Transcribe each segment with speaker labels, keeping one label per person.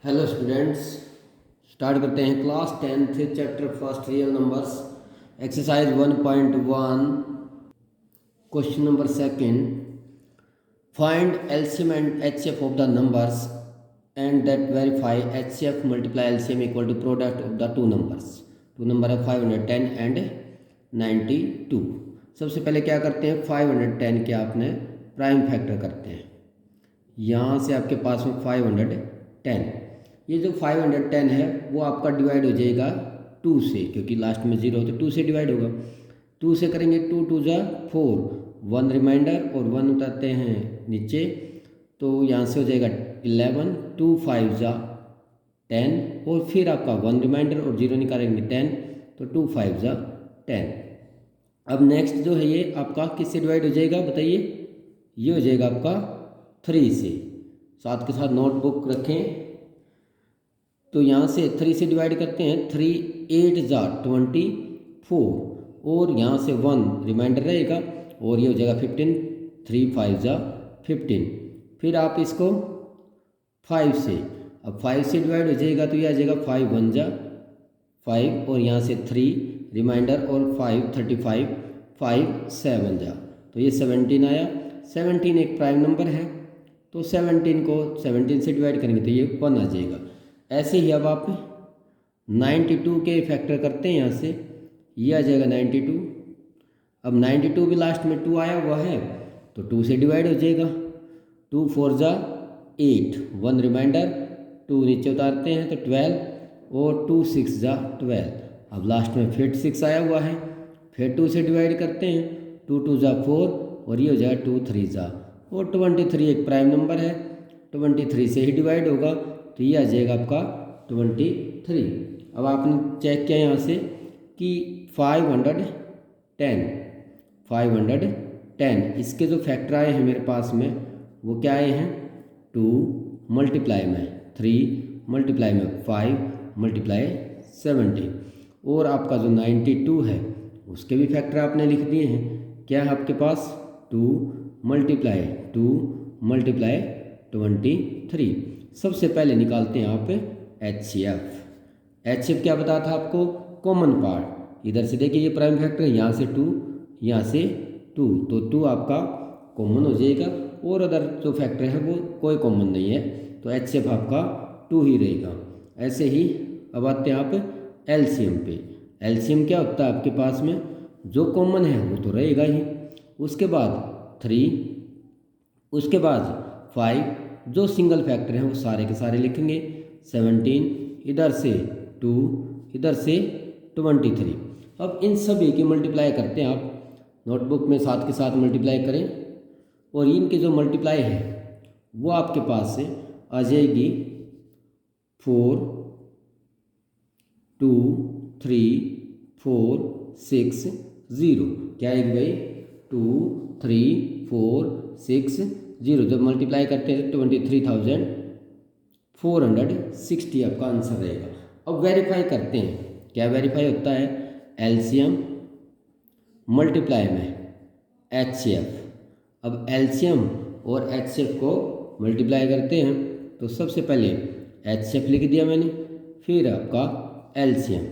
Speaker 1: Hello students, start करते हैं class 10th chapter first real numbers exercise 1.1 question number second. Find LCM and HCF of the numbers and that verify HCF multiply LCM equal to product of the two numbers. Two number है 510 and 92। सबसे पहले क्या करते हैं, 510 के आपने prime factor करते हैं। यहाँ से आपके पास में 510, ये जो 510 है वो आपका डिवाइड हो जाएगा 2 से, क्योंकि लास्ट में 0 तो 2 से डिवाइड होगा। 2 से करेंगे 2 2 जा 4, 1 रिमाइंडर और 1 उतारते हैं नीचे, तो यहाँ से हो जाएगा 11, 2 5 जा 10 और फिर आपका 1 रिमाइंडर और 0 निकालेंगे 10, तो 2 5 जा 10। अब नेक्स्ट जो है ये आपका किससे डिवाइड हो जाएगा बताइए, ये हो जाएगा आपका 3 से। साथ के साथ नोटबुक रखें, तो यहाँ से 3 से डिवाइड करते हैं, 3 8 जा 24 और यहाँ से 1 रिमाइंडर रहेगा और ये हो जाएगा 15, 3 5 जा 15। फिर आप इसको 5 से, अब 5 से डिवाइड हो जाएगा तो ये आ जाएगा 5 1 जा 5 और यहाँ से 3 रिमाइंडर और 5 35, 5 7 जा, तो ये 17 आया। 17 एक प्राइम नंबर है, तो 17 को 17 से डिवाइड करेंगे तो ये 1 आ जाएगा। ऐसे ही अब आप 92 के फैक्टर करते हैं, यहाँ से ये आ जाएगा 92। अब 92 भी लास्ट में 2 आया हुआ है तो 2 से डिवाइड हो जाएगा, 2 4 जा 8, 1 रिमाइंडर, 2 नीचे उतारते हैं तो 12 और 2 6 जा 12। अब लास्ट में फिर 6 आया हुआ है, फिर 2 से डिवाइड करते हैं, 2 2 जा 4 और ये हो जाएगा 2 3 जा, और 23 एक प्राइम नंबर है, 23 से ही डिवाइड होगा तो ये आ जाएगा आपका 23। अब आपने चेक किया यहाँ से कि 510 इसके जो फैक्टर आए हैं मेरे पास में वो क्या आए हैं, 2 मल्टीप्लाई में 3 मल्टीप्लाई में 5 मल्टीप्लाई 17, और आपका जो 92 है उसके भी फैक्टर आपने लिख दिए हैं। क्या है आपके पास, 2 मल्टीप्लाई 23। सबसे पहले निकालते हैं आप एचसीएफ। एचसीएफ क्या बताया था आपको, कॉमन पार्ट। इधर से देखिए ये प्राइम फैक्टर है, यहाँ से 2 यहाँ से 2, तो 2 आपका कॉमन हो जाएगा और अदर जो फैक्टर है वो कोई कॉमन नहीं है, तो एचसीएफ आपका 2 ही रहेगा। ऐसे ही अब आते हैं आप एलसीएम पे। एलसीएम क्या होता है आपके पास में, जो कॉमन है वो तो रहेगा ही, उसके बाद 3, उसके बाद 5, जो सिंगल फैक्टर हैं वो सारे के सारे लिखेंगे, 17, इधर से 2, इधर से 23। अब इन सभी की मल्टीप्लाई करते हैं आप, नोटबुक में साथ के साथ मल्टीप्लाई करें, और इनके जो मल्टीप्लाई है वो आपके पास से आ जाएगी 4 2 3 4 6 0। क्या आएगी भाई, 2 3 4 6 0। जब मल्टीप्लाई करते हैं 23,460 आपका आंसर रहेगा। अब वेरीफाई करते हैं, क्या वेरीफाई होता है, एलसीएम मल्टीप्लाई में एचसीएफ। अब एलसीएम और एचसीएफ को मल्टीप्लाई करते हैं, तो सबसे पहले एचसीएफ लिख दिया मैंने, फिर आपका एलसीएम।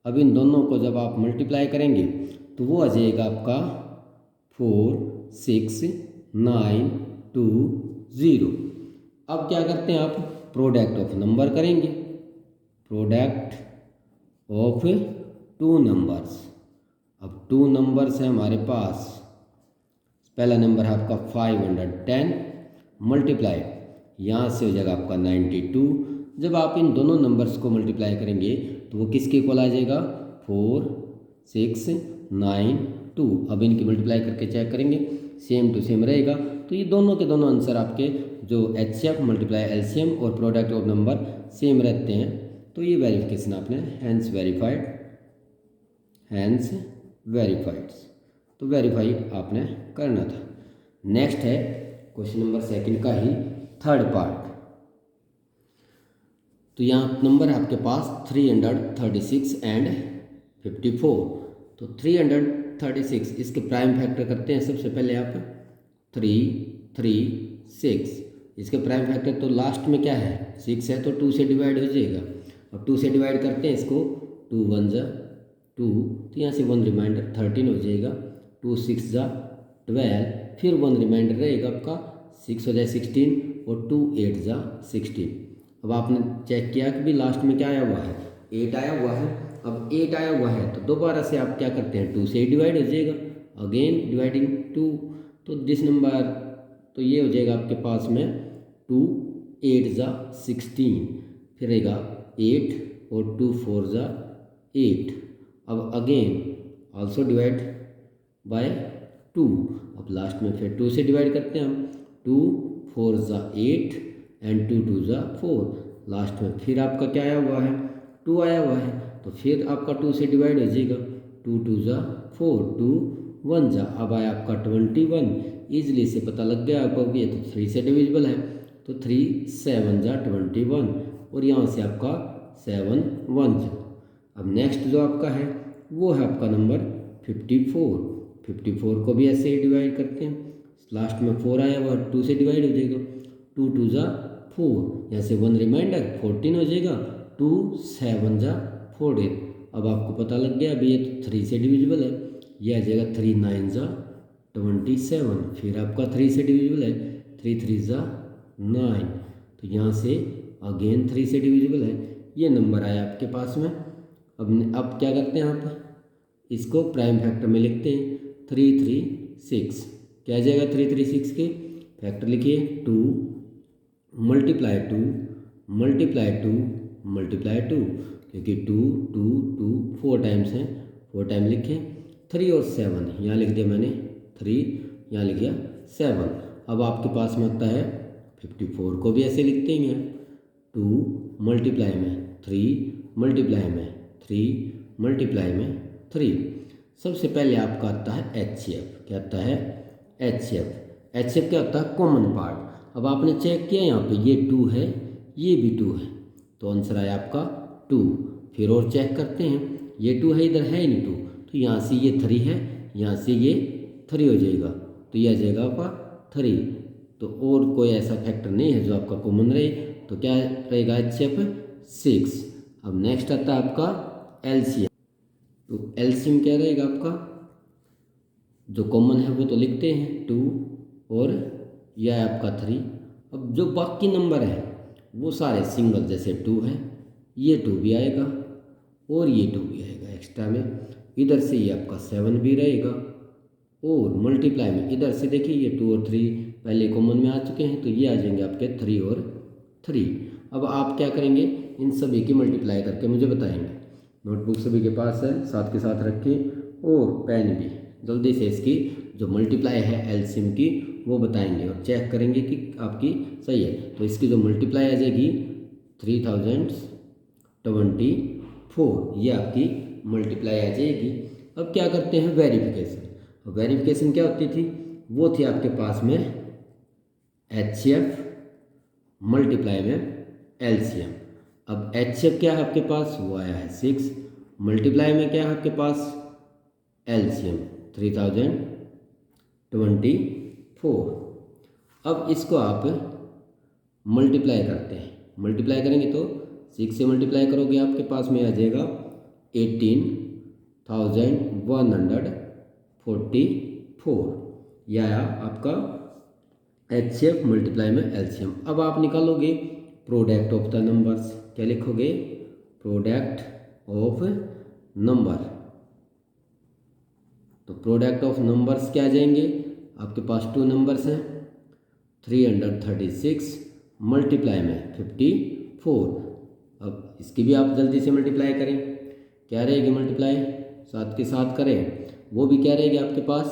Speaker 1: अब इन दोनों को जब आप मल्टीप्लाई करेंगे तो वो आ जाएगा आपका 4 6 9 2 0। अब क्या करते हैं आप, प्रोडक्ट ऑफ नंबर करेंगे, प्रोडक्ट ऑफ 2 नंबर्स। अब 2 नंबर्स है हमारे पास, पहला नंबर है आपका 510 मल्टीप्लाई, यहाँ से हो जाएगा आपका 92। जब आप इन दोनों नंबर्स को मल्टीप्लाई करेंगे तो वो किसके इक्वल आ जाएगा, 4 6 9 2। अब इनकी मल्टीप्लाई करके चेक करेंगे, सेम टू सेम रहेगा, तो ये दोनों के दोनों आंसर आपके जो एचसीएफ मल्टीप्लाई एलसीएम और प्रोडक्ट ऑफ नंबर सेम रहते हैं, तो ये वेरिफिकेशन आपने हैंस वेरीफाइड, तो वेरीफाई आपने करना था। नेक्स्ट है क्वेश्चन नंबर सेकंड का ही थर्ड पार्ट। तो यहाँ नंबर है आपके पास 336 एंड 54। तो 336 इसके प्राइम फैक्टर करते हैं। सबसे पहले आप 3 3 6 इसके प्राइम फैक्टर तो लास्ट में क्या है 6 है, तो 2 से डिवाइड हो जाएगा। अब 2 से डिवाइड करते हैं इसको, 2 1 जा 2, तो यहाँ से 1 रिमाइंडर 13 हो जाएगा। 2 6 जा 12, फिर 1 रिमाइंडर रहेगा आपका 6 हो जाए 16, और 2 8 जा 16। अब आपने चेक किया कि भी लास्ट में क्या आया हुआ है 8 आया हुआ है। अब 8 आया हुआ है तो दोबारा से आप क्या करते हैं 2 से डिवाइड हो जाएगा, अगेन डिवाइडिंग 2, तो दिस नंबर, तो ये हो जाएगा आपके पास में 2 8 जा 16, फिर रहेगा 8 और 2 4 जा 8। अब अगेन आल्सो डिवाइड बाय 2, अब लास्ट में फिर 2 से डिवाइड करते हैं हम, 2 4 जा 8 एंड 2 2 जा 4, लास्ट में फिर आपका क्या आया हुआ है 2 आया हुआ है, तो फिर आपका 2 से डिवाइड हो जाएगा, 2 2 जा 4, 2 1 जा, अब आया आपका 21। ईजिली से पता लग गया आपको कि ये तो 3 से डिविजिबल है, तो 3 7 जा 21, और यहाँ से आपका 7 1 जा। अब नेक्स्ट जो आपका है वो है आपका नंबर 54। 54 को भी ऐसे ही डिवाइड करते हैं, लास्ट में 4 आया हुआ 2 से डिवाइड हो जाएगा, 2 2 जा 4, यहाँ से 1 रिमाइंडर 14 हो जाएगा, 2 7 जा 14। अब आपको पता लग गया अभी ये तो 3 से डिविजिबल है, ये आ जाएगा 3 9 जा 27, फिर आपका 3 से डिविजिबल है, 3 3 जा 9, तो यहाँ से अगेन 3 से डिविजिबल है, ये नंबर आया आपके पास में। अब क्या करते हैं आप इसको प्राइम फैक्टर में लिखते हैं, 3 3 6, क्या आ जाएगा 3 3 6 के फैक्टर लिखिए, 2 मल्टीप्लाई 2 मल्टीप्लाई 2 मल्टीप्लाई 2, क्योंकि 2 2 2 4 टाइम्स हैं, 4 टाइम लिखें, 3 और 7 यहाँ लिख दिया मैंने, 3 यहाँ लिख दिया 7। अब आपके पास में आता है 54 को भी ऐसे लिखते हैं, 2 मल्टीप्लाई में 3 मल्टीप्लाई में 3 मल्टीप्लाई में 3। सबसे पहले आपका आता है HCF, क्या आता है HCF। HCF क्या होता है कॉमन पार्ट। अब आपने चेक किया यहाँ पे ये 2 है, ये भी 2 है, तो आंसर आया आपका 2। फिर और चेक करते हैं, ये 2 है, इधर है ही नहीं 2, तो यहाँ से ये 3 है, यहाँ से ये 3 हो जाएगा, तो ये आ जाएगा आपका 3। तो और कोई ऐसा फैक्टर नहीं है जो आपका कॉमन रहे, तो क्या रहेगा HCF 6। अब नेक्स्ट आता है आपका LCM। तो LCM क्या रहेगा आपका, जो कॉमन है वो तो लिखते हैं 2, और यह है आपका 3। अब जो बाकी नंबर है वो सारे सिंगल, जैसे 2 है, ये 2 भी आएगा और ये 2 भी आएगा एक्स्ट्रा में, इधर से ये आपका 7 भी रहेगा, और मल्टीप्लाई में इधर से देखिए ये 2 और 3 पहले कॉमन में आ चुके हैं, तो ये आ जाएंगे आपके 3 और 3। अब आप क्या करेंगे, इन सभी की मल्टीप्लाई करके मुझे बताएंगे। नोटबुक सभी के पास है, साथ के साथ रखें, और पेन भी, जल्दी से इसकी जो मल्टीप्लाई है एलसीएम की वो बताएंगे और चेक करेंगे कि आपकी सही है। तो इसकी जो मल्टीप्लाई आ जाएगी 3024, ये आपकी मल्टीप्लाई आ जाएगी। अब क्या करते हैं वेरिफिकेशन। वेरिफिकेशन क्या होती थी, वो थी आपके पास में HCF मल्टीप्लाई में LCM। अब HCF क्या है आपके पास, वो आया है 6, मल्टीप्लाई में क्या है आपके पास LCM 3024। अब इसको आप मल्टीप्लाई करते हैं, मल्टीप्लाई करेंगे तो 6 से मल्टीप्लाई करोगे आपके पास में आ जाएगा 18,144, यह आया आपका HCF मल्टीप्लाई में LCM। अब आप निकालोगे प्रोडक्ट ऑफ द नंबर्स, क्या लिखोगे, प्रोडक्ट ऑफ नंबर। तो प्रोडक्ट ऑफ नंबर्स क्या आ जाएंगे, आपके पास 2 नंबर्स हैं, 336 मल्टीप्लाई में 54। अब इसकी भी आप जल्दी से मल्टीप्लाई करें, क्या रहेगी मल्टीप्लाई, साथ के साथ करें, वो भी क्या रहेगी आपके पास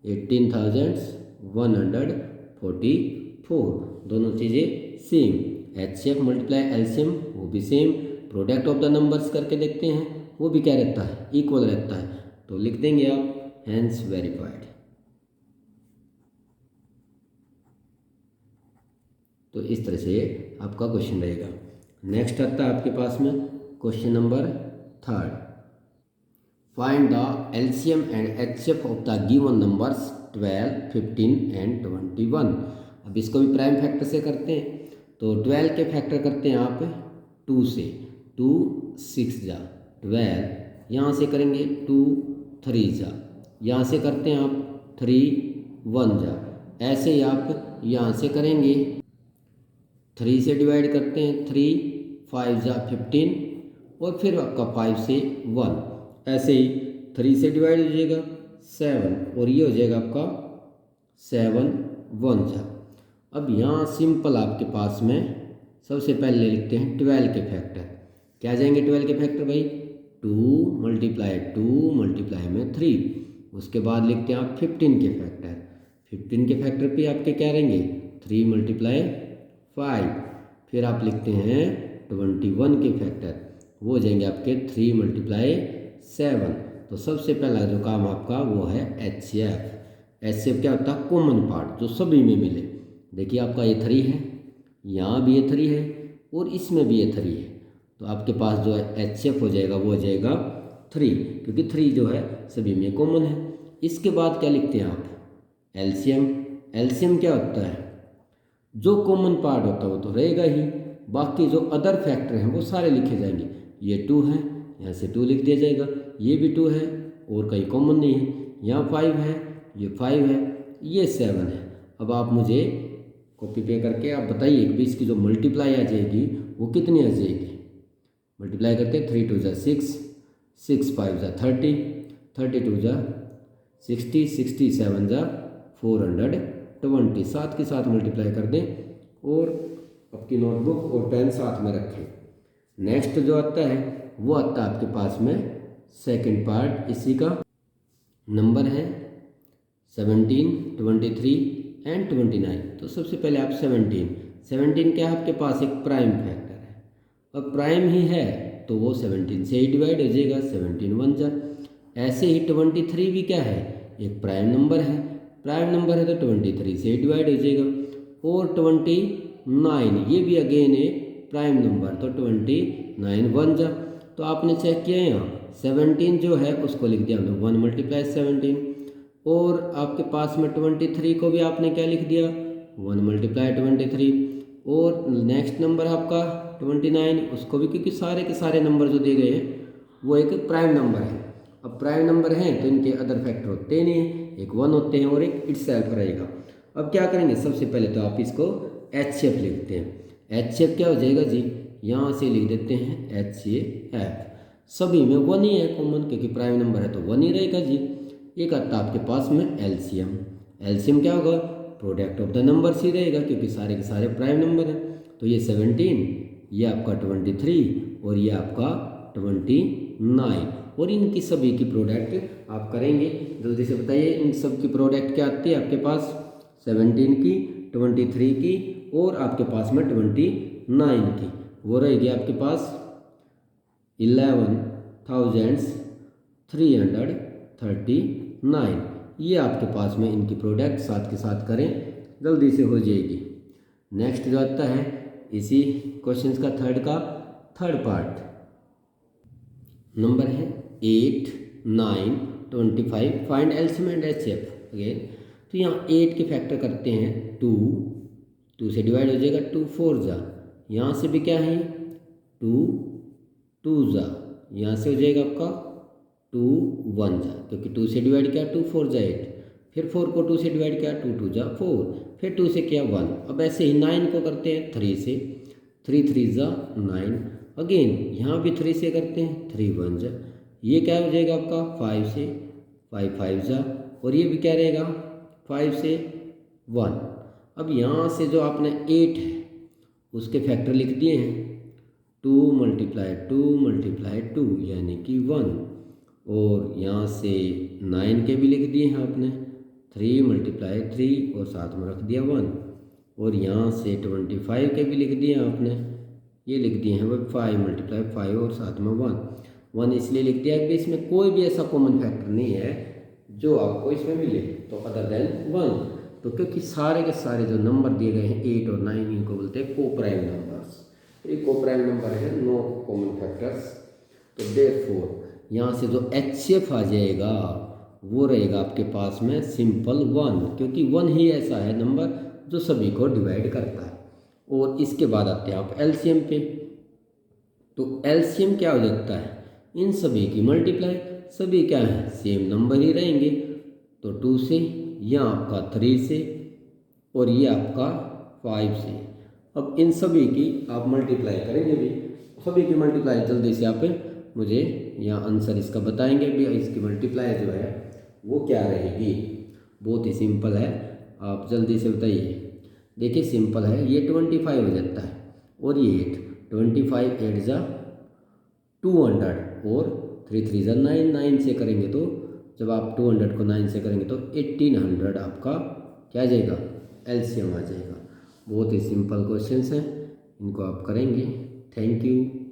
Speaker 1: 18,144। दोनों चीज़ें सेम, HCF मल्टीप्लाई LCM वो भी same, product of the numbers करके देखते हैं, वो भी क्या रहता है, इक्वल रहता है। तो लिख देंगे आप हैंस वेरीफाइड। तो इस तरह से आपका क्वेश्चन रहेगा। नेक्स्ट आता है आपके पास में question number 3, find the LCM and HCF of the given numbers 12, 15 and 21। अब इसको भी प्राइम फैक्टर से करते हैं, तो 12 के फैक्टर करते हैं आप 2 से, 2 6 जा 12, यहाँ से करेंगे 2 3 जा, यहाँ से करते हैं आप 3 1 जा, ऐसे ही आप यहाँ से करेंगे 3 से डिवाइड करते हैं 3 5 जा 15, और फिर आपका 5 से 1, ऐसे ही 3 से डिवाइड हो जाएगा 7, और ये हो जाएगा आपका 7 1 जा। अब यहाँ सिंपल आपके पास में सबसे पहले लिखते हैं 12 के फैक्टर। क्या जाएंगे 12 के फैक्टर भाई? 2 मल्टीप्लाई 2 मल्टीप्लाई में 3, उसके बाद लिखते हैं आप 15 के फैक्टर। 15 के फैक्टर पे आपके क्या रहेंगे? 3 मल्टीप्लाई 5, फिर आप लिखते हैं 21 के फैक्टर, वो हो जाएंगे आपके 3 मल्टीप्लाई 7। तो सबसे पहला जो काम आपका वो है HCF। HCF क्या होता है? कॉमन पार्ट जो सभी में मिले। देखिए आपका ये 3 है, यहाँ भी ये 3 है, और इसमें भी ये 3 है, तो आपके पास जो है HCF हो जाएगा वो हो जाएगा 3, क्योंकि 3 जो है सभी में कॉमन है। इसके बाद क्या लिखते हैं आप? LCM। LCM क्या होता है? जो कॉमन पार्ट होता है वो तो रहेगा ही, बाकी जो अदर फैक्टर हैं वो सारे लिखे जाएंगे। ये 2 है, यहाँ से 2 लिख दिया जाएगा, ये भी 2 है और कहीं कॉमन नहीं है, यहाँ 5 है, ये 5 है, ये 7 है। अब आप मुझे कॉपी पे करके आप बताइए कि इसकी जो मल्टीप्लाई आ जाएगी वो कितनी आ जाएगी? मल्टीप्लाई करते हैं 3 2 जा 6, 6 5 जा 30, 32 जा 60, 67 जा 420, साथ के साथ मल्टीप्लाई कर दें और आपकी नोटबुक और पेन साथ में रखें। नेक्स्ट जो आता है वो आता है आपके पास में सेकंड पार्ट, इसी का नंबर है 17, 23 एंड 29। तो सबसे पहले आप 17 क्या है आपके पास? एक प्राइम फैक्टर है, अब प्राइम ही है तो वो 17 से ही डिवाइड हो जाएगा, 17 1 जा। ऐसे ही 23 भी क्या है? एक प्राइम नंबर है, प्राइम नंबर है तो 23 से ही डिवाइड हो जाएगा, और 29 ये भी अगेन है प्राइम नंबर, तो 29 1 जा। तो आपने चेक किया यहाँ 17 जो है उसको लिख दिया हमने 1 मल्टीप्लाई 17, और आपके पास में 23 को भी आपने क्या लिख दिया? 1 मल्टीप्लाई 23, और नेक्स्ट नंबर आपका 29, उसको भी, क्योंकि सारे के सारे नंबर जो दिए गए हैं वो एक प्राइम नंबर है। अब प्राइम नंबर हैं तो इनके अदर फैक्टर होते नहीं हैं, एक 1 होते हैं और एक इटसेल्फ रहेगा। अब क्या करेंगे? सबसे पहले तो आप इसको HCF लिखते हैं। HCF क्या हो जाएगा जी? यहाँ से लिख देते हैं HCF। सभी में 1 ही है कॉमन, क्योंकि प्राइम नंबर है तो 1 ही रहेगा जी। एक आता है आपके पास में LCM। LCM क्या होगा? प्रोडक्ट ऑफ द नंबर्स ही रहेगा, क्योंकि सारे के सारे प्राइम नंबर हैं। तो ये 17, ये आपका 23 और ये आपका 29, और इनकी सभी की प्रोडक्ट आप करेंगे। जल्दी से बताइए इन सब की प्रोडक्ट क्या आती है आपके पास? 17 की, 23 की और आपके पास में 29 की, वो रहेगी आपके पास 11,339। ये आपके पास में इनकी प्रोडक्ट साथ के साथ करें, जल्दी से हो जाएगी। नेक्स्ट जो आता है इसी क्वेश्चन का थर्ड पार्ट, नंबर है 8 9 25, find LCM and HCF again. तो यहाँ 8 के फैक्टर करते हैं 2 से डिवाइड हो जाएगा 2 4 जा, यहाँ से भी क्या है 2 जा, यहाँ से हो जाएगा आपका 2 1 जा, क्योंकि 2 से डिवाइड किया 2 4 जा 8, फिर 4 को 2 से डिवाइड किया 2 2 जा 4, फिर 2 से किया 1। अब ऐसे ही 9 को करते हैं 3 से, 3 3 जा 9, अगेन यहाँ भी 3 से करते हैं 3 1 जा, ये क्या हो जाएगा आपका 5 से, 5 5 जा, और ये भी क्या रहेगा 5 से 1। अब यहाँ से जो आपने 8 है उसके फैक्टर लिख दिए हैं 2 मल्टीप्लाई 2 यानी कि 1, और यहाँ से 9 के भी लिख दिए हैं आपने 3 मल्टीप्लाई 3 और साथ में रख दिया 1, और यहाँ से 25 के भी लिख दिए हैं आपने, ये लिख दिए हैं वो 5 मल्टीप्लाई 5 और साथ में 1 इसलिए लिख दिया है कि इसमें कोई भी ऐसा कॉमन फैक्टर नहीं है जो आपको इसमें मिले तो अदर देन 1। तो क्योंकि सारे के सारे जो नंबर दिए गए हैं 8 और 9 इनको बोलते हैं कोप्राइम नंबर्स। ये कोप्राइम नंबर है, नो कॉमन फैक्टर्स। तो देयरफॉर यहाँ से जो HCF आ जाएगा वो रहेगा आपके पास में सिंपल 1, क्योंकि 1 ही ऐसा है नंबर जो सभी को डिवाइड करता है। और इसके बाद आते हैं आप एलसीएम पे। तो एलसीएम क्या हो जाता है, इन सभी की मल्टीप्लाई, सभी क्या है सेम नंबर ही रहेंगे। तो 2 से, यहाँ आपका 3 से, और ये आपका 5 से। अब इन सभी की आप मल्टीप्लाई करेंगे भी, सभी की मल्टीप्लाई जल्दी से आप मुझे यहाँ आंसर इसका बताएंगे भी, इसकी मल्टीप्लाई जो है वो क्या रहेगी। बहुत ही सिंपल है, आप जल्दी से बताइए। देखिए सिंपल है, ये 25 हो जाता है और ये 8, 25 8 जा 200 और 3 3 जा 9, 9 से करेंगे तो जब आप 200 को 9 से करेंगे तो 1800 आपका क्या आ जाएगा, एलसीएम आ जाएगा। बहुत ही सिंपल क्वेश्चंस हैं, इनको आप करेंगे। Thank you.